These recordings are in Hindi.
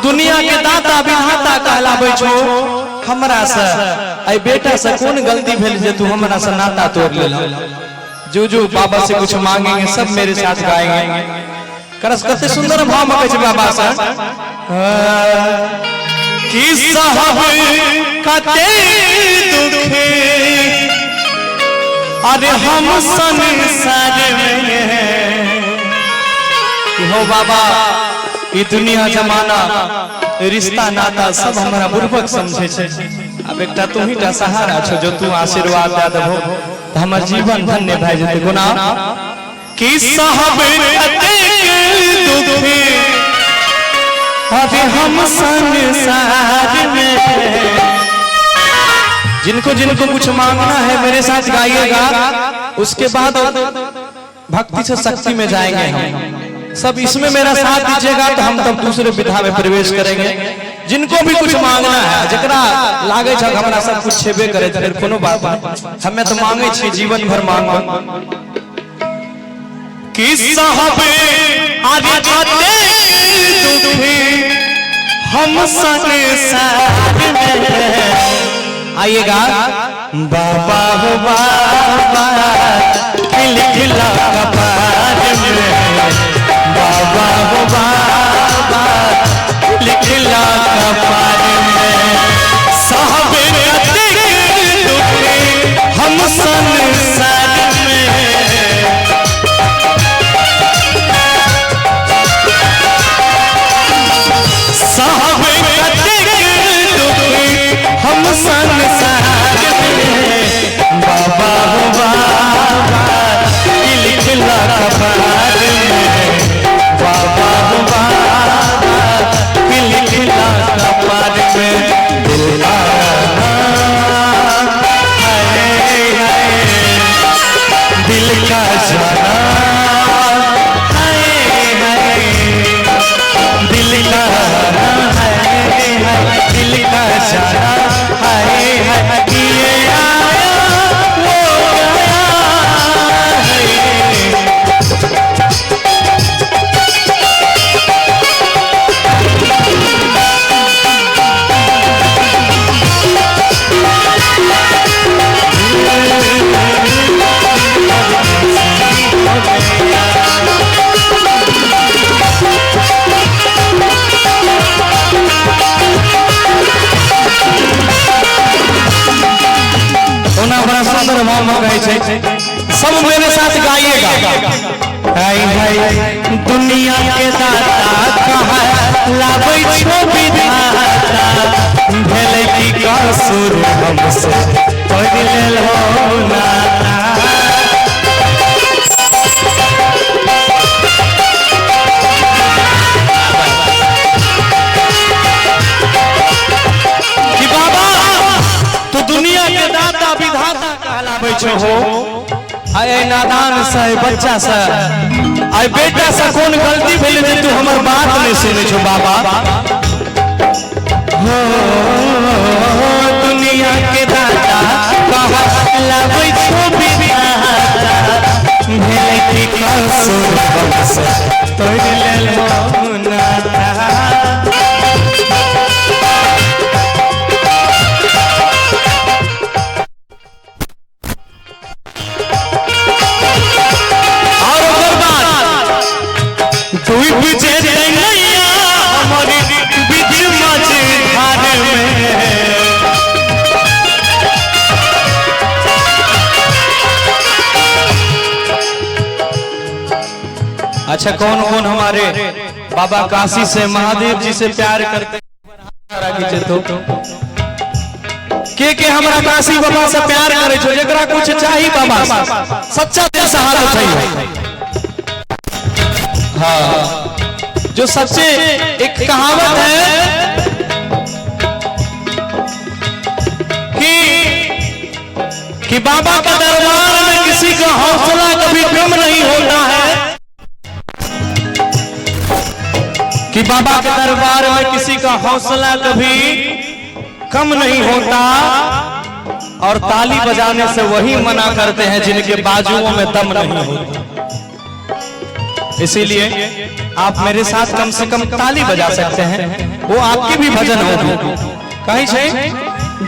दुनिया के दाता विधाता कहलाबै छो हमरा से आई बेटा से कौन गलती भेल जे तू हमरा से नाता तोड़ लेला। जो जो बाबा से कुछ मांगेंगे सब मेरे साथ गाएंगे। करस कते सुंदर भाव में कहै बाबा से कि साहब कते दुख अरे हम संसार में हो बाबा ये दुनिया जमाना रिश्ता नाता सब हमारा बुर्बक समझे छे। अब एकटा तू ही सहारा छो जो तू आशीर्वाद दे देबो तो हमर जीवन धन्य भए जेते। गुना कि साहब कतेक दुख अभी हम संसार में। जिनको जिनको कुछ मांगना है मेरे साथ गाइएगा, उसके बाद भक्ति से शक्ति में जाएंगे हम सब। इसमें मेरा साथ दीजिएगा तो हम तब दूसरे विधा में प्रवेश करेंगे। जिनको भी कुछ मांगना है जकरा लागे छ हमरा सब कुछ छेबे करे फिर कोनो बात नहीं, हमें तो मांगे छी जीवन भर मांग। कि साहब आज आते दुख हम संसार में। आइएगा बाबा हो बाबा खिल खिला कपार में, बाबा हो बाबा खिल खिला कपार में। साहब कतेक दुख हम संसार में। साहब कतेक दुख हम संसार में, बाबा हो बाबा खिल खिला कपार में, बाबा हो बाबा खिल खिला कपार में। दिल का हाय हाय दिल का जाना हाय हाय दिल का हाय हाय दिल का जाना हाय हाय किए आया वो गया है। बड़ा सुंदर भाव में गाय छे, सब मेरे साथ गाइएगा। हाय हाय दुनिया के दाता कहाँ लाबै छो विधाता, भेलै की कसूर हमसे तोड़ लेलो नाता। कि बाबा तो दुनिया के दाता विधाता कहलाबै छो हो। आए नादान से बच्चा से आए बेटा से कौन गलती भेल जे तू हमर बात नहीं सुनै छो बाबा। हो दुनिया के दाता कहलाबै छो विधाता, भेलै की कसूर हमसे तोड़ लेलो नाता। अच्छा कौन कौन हमारे बाबा काशी से महादेव जी से प्यार करते तो के हमरा काशी बाबा से प्यार करे छो, जेकरा कुछ चाहिए बाबा सच्चा दिल से हाथ उठाइए। हाँ जो सच्चे एक कहावत है कि बाबा का दरबार में किसी का हौसला कभी कम नहीं होता है, कि बाबा के दरबार में किसी का हौसला कभी कम नहीं होता। और ताली बजाने से वही मना करते हैं जिनके बाजुओं में दम नहीं होता। इसीलिए आप मेरे साथ कम से कम ताली बजा सकते हैं, वो आपके भी भजन होगी। कहीं से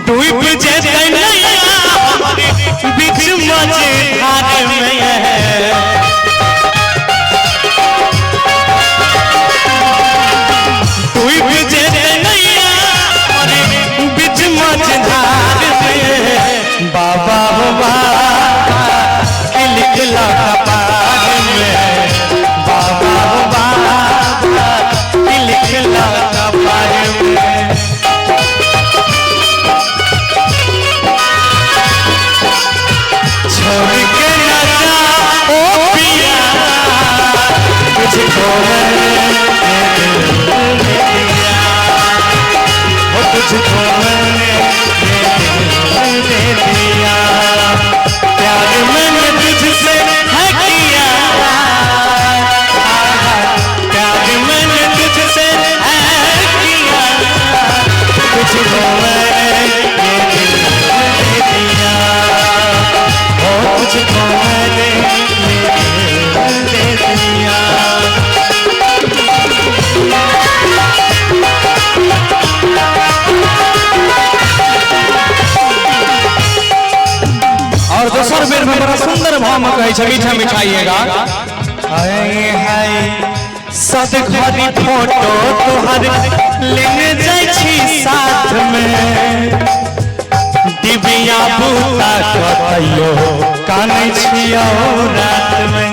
डूब जैसे बीच मझधार में डूब जैसे बीच मझधार में बाबा बाबा लिखला कपार में बाबा बाबा लिखला कपार में। छोड़ के न जा ओ पिया तुझको तुझको मैंने दे दिया, प्यार मैंने तुझसे है किया, प्यार मैंने तुझसे है किया, तुझको मैंने दे दिया, ओ तुझको मैंने दे दिया। और दोसर बेर में बड़ा सुंदर भाव में कहे छै, मीठा मिठाइएगा। हाय हाय सद घड़ी फोटो तोहर लेने जाय छी साथ में, दिव्या बूता कहियो कानै छियो रात में।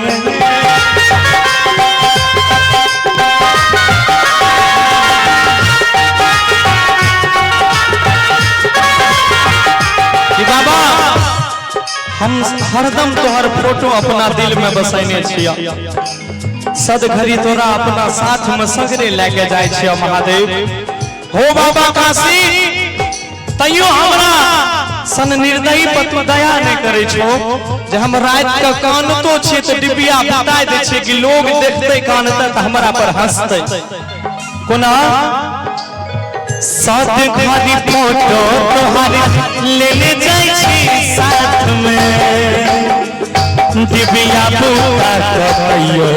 बाबा हम हरदम तोहर फोटो अपना दिल में बसैने छिया, सद घड़ी तोरा अपना साथ में सगरे लेके जाय छिया महादेव। हो बाबा काशी तैयो हमरा सन निर्दयी पर तू दया नहीं करे छो, जे हम रात का कानतो छे तो डिबिया बताय दे छे कि लोग देखते कानते त हमरा पर हंसते। कोना सद घड़ी फोटो तोहर लेने जाय छी साथ में, दिव्या बूता कहियो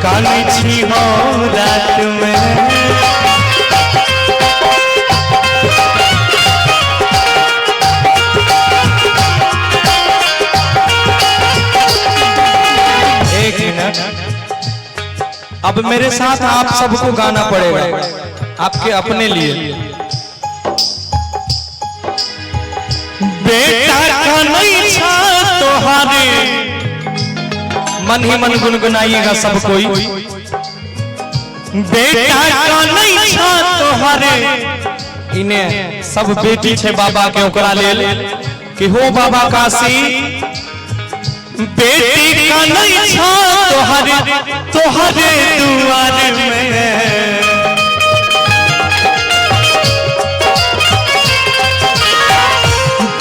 कानै छी हो रात में। एक मिनट, अब मेरे साथ आप सबको गाना पड़ेगा, आपके अपने लिए। बेटा का नहीं छा तोहारे, मन ही मन गुनगुनाइएगा सब कोई। बेटा का नहीं छा तोहारे, इन्हें सब बेटी छे बाबा के ओकरा लेल कि हो बाबा काशी बेटी का नहीं छा तोहारे, तोहारे दुआर में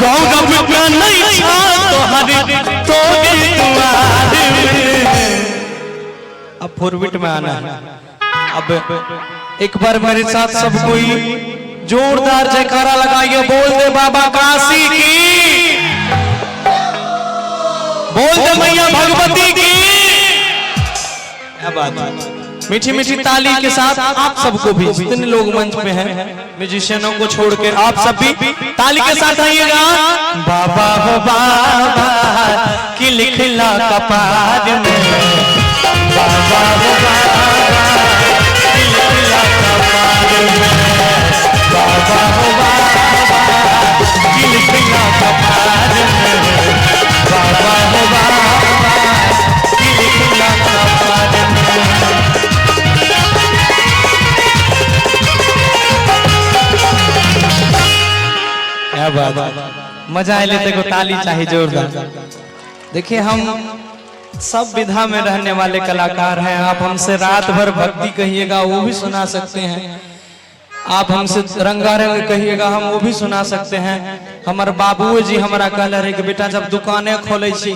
गौरव का नहीं छा तोहरे तोरे दुआर में। अब फॉरवर्ड में आना है। अब एक बार मेरे साथ सब कोई जोरदार जयकारा लगाइए, बोल दे बाबा काशी की, बोल दे मैया भगवती की। क्या बात है, मीठी मीठी ताली के साथ आप सबको भी, जितने लोग मंच में हैं म्यूजिशियनों को छोड़कर आप सब भी ताली के साथ आइएगा। बाबा हो बाबा की लिखला कपार में, बाबा हो बाबा की लिखला कपार में, बाबा हो बाबा की लिखला कपार में, बाबा हो बाबा की लिखला कपार में। क्या बात, मजा आए लेते को ताली चाहिए जोरदार। देखिए हम सब विधा में रहने वाले कलाकार हैं, आप हमसे रात भर भक्ति कहिएगा वो भी सुना सकते हैं, आप हमसे रंगारंग कहिएगा हम वो भी सुना सकते हैं। हमारे बाबू जी हमारा कहले रहे कि बेटा जब दुकानें खोले छी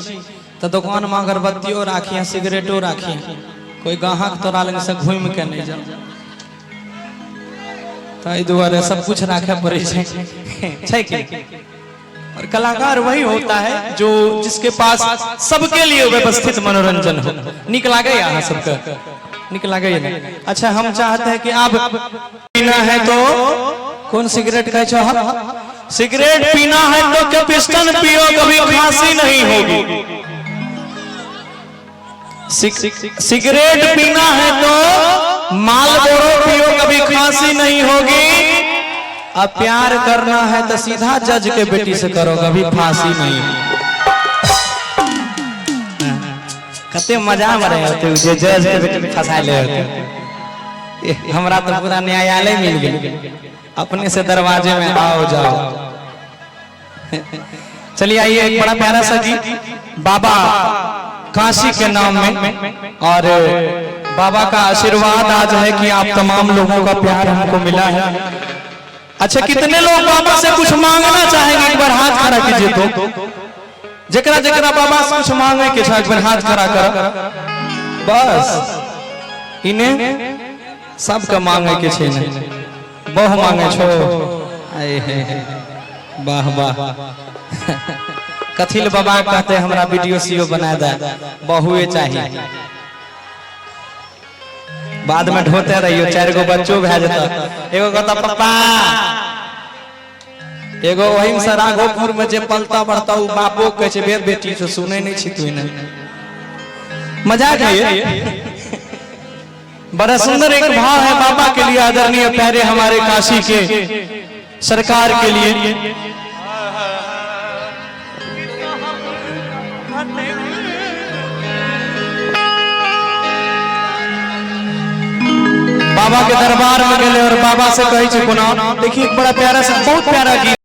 तो दुकान में अगरबत्तियों राखिए, सिगरेटो राखिए, कोई गाहक तोरा लग से घूम के नहीं जा, ताई दुआरे सब कुछ राखे पड़े छे। और कलाकार वही होता है जो जिसके पास सबके लिए व्यवस्थित मनोरंजन हो। निक लागे यहाँ सबका। निकला गया। अच्छा हम चाहते हैं कि आप पीना है तो कौन सिगरेट कहे छो हम? सिगरेट पीना है तो कैपिस्टन पियो, कभी खांसी नहीं होगी। सिगरेट पीना है तो मालबोरो पियो, कभी खांसी नहीं होगी। अब प्यार करना है तो सीधा जज के बेटी से करो, कभी फांसी नहीं। कते मजा में रहे होते जे जज के बेटी में फंसा ले होते। हमरा तो पूरा न्यायालय मिल गया, अपने से दरवाजे में आओ जाओ। चलिए आइए एक बड़ा प्यारा सा गीत बाबा काशी के नाम में, और बाबा का आशीर्वाद आज है कि आप तमाम लोगों का प्यार हमको मिला है। अच्छा कितने लोग बाबा से कुछ मांगना चाहेंगे? एक बार हाथ खड़ा कीजिए तो जकरा जकरा बाबा से कुछ मांगे के एक बार हाथ खड़ा कर। बस इन्हें सबका मांगे के छे नहीं, बहु मांगे छो। आए हे वाह वाह। कथिल बाबा कहते हमरा वीडियो सीओ बना दे, बहुए चाहिए। बाद में ढोते रहियो, 4 गो बच्चों भे जता। एगो कहता पप्पा, एगो वही से राघोपुर में जे पलता बढ़ता उ बापो कहे छे बेर बेटी से सुने नहीं छी तू ने। मजाक है ये। बड़ा सुंदर एक भाव है बाबा के लिए, आदरणीय प्यारे हमारे काशी के सरकार के लिए। बाबा के दरबार में गए और बाबा से कही कोना। देखिए एक बड़ा प्यारा सा, बहुत प्यारा गीत।